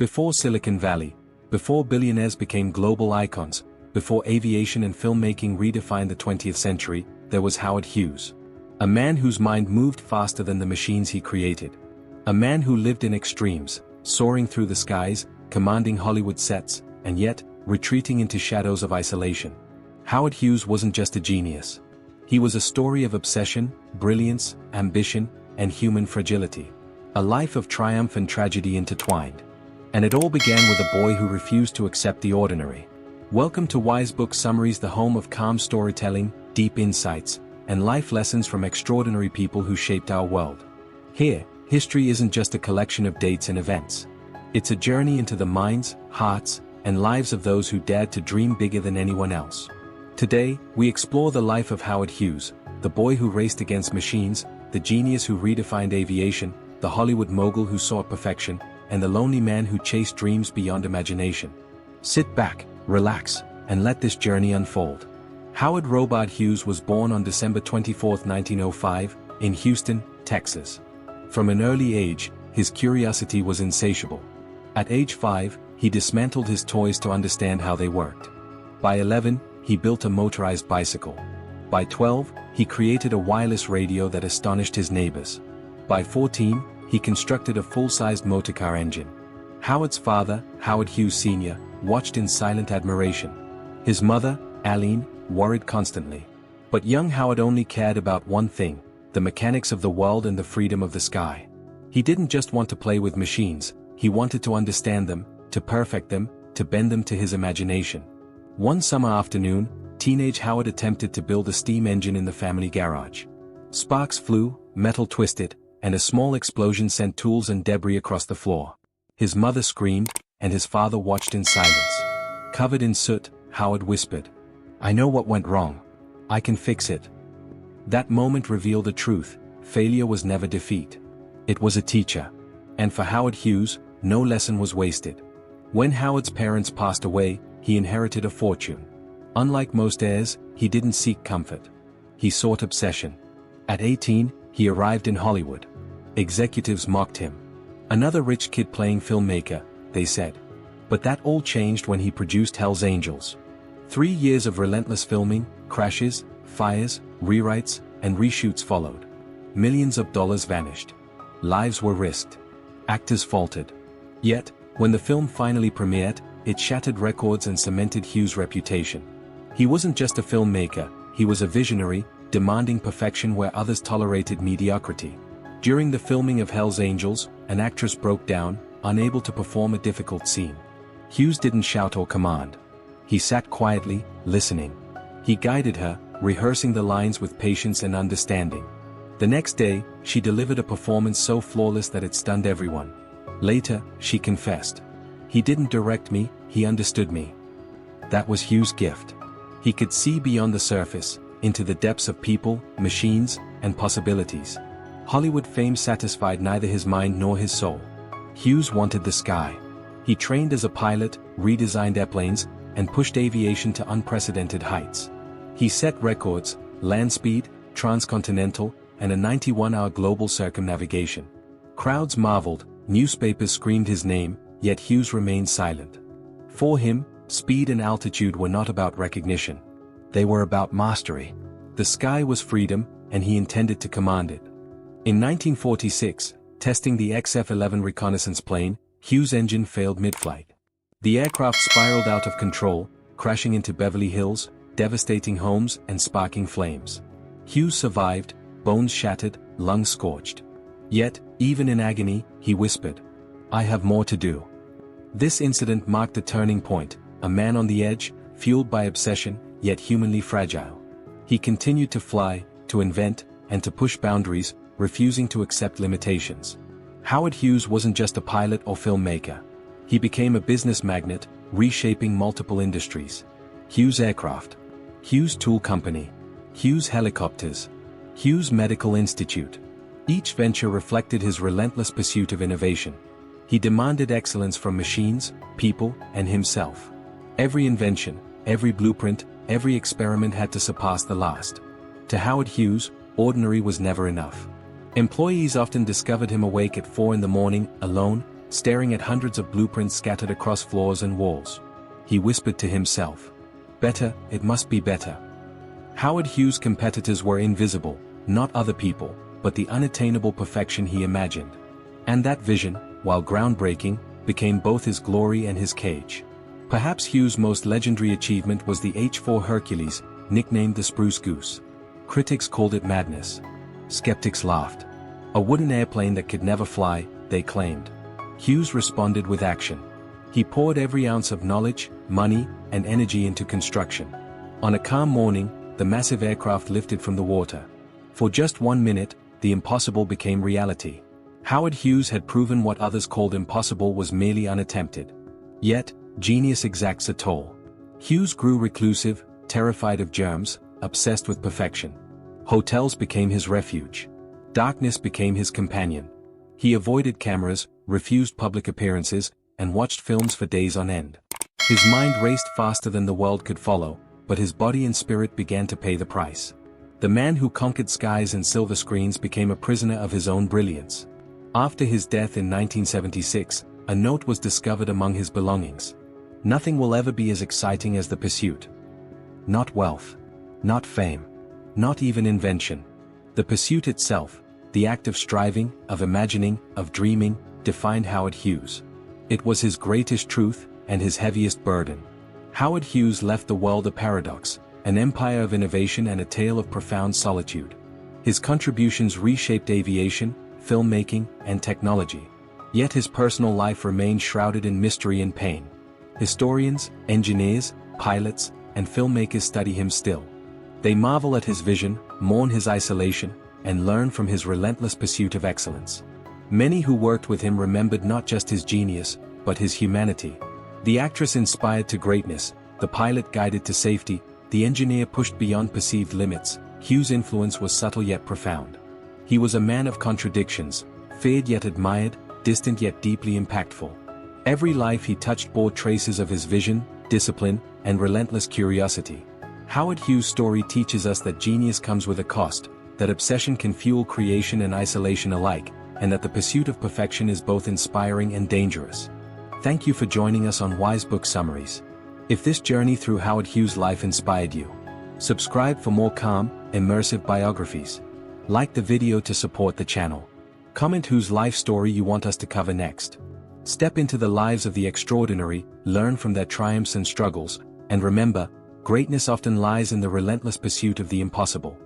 Before Silicon Valley, before billionaires became global icons, before aviation and filmmaking redefined the 20th century, there was Howard Hughes. A man whose mind moved faster than the machines he created. A man who lived in extremes, soaring through the skies, commanding Hollywood sets, and yet, retreating into shadows of isolation. Howard Hughes wasn't just a genius. He was a story of obsession, brilliance, ambition, and human fragility. A life of triumph and tragedy intertwined. And it all began with a boy who refused to accept the ordinary. Welcome to Wise Book Summaries, the home of calm storytelling, deep insights, and life lessons from extraordinary people who shaped our world. Here, history isn't just a collection of dates and events. It's a journey into the minds, hearts, and lives of those who dared to dream bigger than anyone else. Today, we explore the life of Howard Hughes, the boy who raced against machines, the genius who redefined aviation, the Hollywood mogul who sought perfection, and the lonely man who chased dreams beyond imagination. Sit back, relax, and let this journey unfold. Howard Robert Hughes was born on December 24, 1905, in Houston, Texas. From an early age, his curiosity was insatiable. At age 5, he dismantled his toys to understand how they worked. By 11, he built a motorized bicycle. By 12, he created a wireless radio that astonished his neighbors. By 14, he constructed a full-sized motorcar engine. Howard's father, Howard Hughes Sr., watched in silent admiration. His mother, Aline, worried constantly. But young Howard only cared about one thing: the mechanics of the world and the freedom of the sky. He didn't just want to play with machines, he wanted to understand them, to perfect them, to bend them to his imagination. One summer afternoon, teenage Howard attempted to build a steam engine in the family garage. Sparks flew, metal twisted, and a small explosion sent tools and debris across the floor. His mother screamed, and his father watched in silence. Covered in soot, Howard whispered, "I know what went wrong. I can fix it." That moment revealed the truth: failure was never defeat. It was a teacher. And for Howard Hughes, no lesson was wasted. When Howard's parents passed away, he inherited a fortune. Unlike most heirs, he didn't seek comfort. He sought obsession. At 18, he arrived in Hollywood. Executives mocked him. Another rich kid playing filmmaker, they said. But that all changed when he produced Hell's Angels. 3 years of relentless filming, crashes, fires, rewrites, and reshoots followed. Millions of dollars vanished. Lives were risked. Actors faltered. Yet, when the film finally premiered, it shattered records and cemented Hughes' reputation. He wasn't just a filmmaker, he was a visionary, demanding perfection where others tolerated mediocrity. During the filming of Hell's Angels, an actress broke down, unable to perform a difficult scene. Hughes didn't shout or command. He sat quietly, listening. He guided her, rehearsing the lines with patience and understanding. The next day, she delivered a performance so flawless that it stunned everyone. Later, she confessed, "He didn't direct me, he understood me." That was Hughes' gift. He could see beyond the surface, into the depths of people, machines, and possibilities. Hollywood fame satisfied neither his mind nor his soul. Hughes wanted the sky. He trained as a pilot, redesigned airplanes, and pushed aviation to unprecedented heights. He set records: land speed, transcontinental, and a 91-hour global circumnavigation. Crowds marveled, newspapers screamed his name, yet Hughes remained silent. For him, speed and altitude were not about recognition. They were about mastery. The sky was freedom, and he intended to command it. In 1946, testing the XF-11 reconnaissance plane, Hughes' engine failed mid-flight. The aircraft spiraled out of control, crashing into Beverly Hills, devastating homes and sparking flames. Hughes survived, bones shattered, lungs scorched. Yet, even in agony, he whispered, "I have more to do." This incident marked a turning point, a man on the edge, fueled by obsession, yet humanly fragile. He continued to fly, to invent, and to push boundaries, refusing to accept limitations. Howard Hughes wasn't just a pilot or filmmaker. He became a business magnate, reshaping multiple industries. Hughes Aircraft, Hughes Tool Company, Hughes Helicopters, Hughes Medical Institute. Each venture reflected his relentless pursuit of innovation. He demanded excellence from machines, people, and himself. Every invention, every blueprint, every experiment had to surpass the last. To Howard Hughes, ordinary was never enough. Employees often discovered him awake at 4 in the morning, alone, staring at hundreds of blueprints scattered across floors and walls. He whispered to himself, "Better, it must be better." Howard Hughes' competitors were invisible, not other people, but the unattainable perfection he imagined. And that vision, while groundbreaking, became both his glory and his cage. Perhaps Hughes' most legendary achievement was the H-4 Hercules, nicknamed the Spruce Goose. Critics called it madness. Skeptics laughed. A wooden airplane that could never fly, they claimed. Hughes responded with action. He poured every ounce of knowledge, money, and energy into construction. On a calm morning, the massive aircraft lifted from the water. For just 1 minute, the impossible became reality. Howard Hughes had proven what others called impossible was merely unattempted. Yet, genius exacts a toll. Hughes grew reclusive, terrified of germs, obsessed with perfection. Hotels became his refuge. Darkness became his companion. He avoided cameras, refused public appearances, and watched films for days on end. His mind raced faster than the world could follow, but his body and spirit began to pay the price. The man who conquered skies and silver screens became a prisoner of his own brilliance. After his death in 1976, a note was discovered among his belongings. "Nothing will ever be as exciting as the pursuit. Not wealth. Not fame. Not even invention. The pursuit itself, the act of striving, of imagining, of dreaming, defined Howard Hughes. It was his greatest truth, and his heaviest burden." Howard Hughes left the world a paradox, an empire of innovation and a tale of profound solitude. His contributions reshaped aviation, filmmaking, and technology. Yet his personal life remained shrouded in mystery and pain. Historians, engineers, pilots, and filmmakers study him still. They marvel at his vision, mourn his isolation, and learn from his relentless pursuit of excellence. Many who worked with him remembered not just his genius, but his humanity. The actress inspired to greatness, the pilot guided to safety, the engineer pushed beyond perceived limits. Hughes' influence was subtle yet profound. He was a man of contradictions, feared yet admired, distant yet deeply impactful. Every life he touched bore traces of his vision, discipline, and relentless curiosity. Howard Hughes' story teaches us that genius comes with a cost, that obsession can fuel creation and isolation alike, and that the pursuit of perfection is both inspiring and dangerous. Thank you for joining us on Wise Book Summaries. If this journey through Howard Hughes' life inspired you, subscribe for more calm, immersive biographies. Like the video to support the channel. Comment whose life story you want us to cover next. Step into the lives of the extraordinary, learn from their triumphs and struggles, and remember, greatness often lies in the relentless pursuit of the impossible.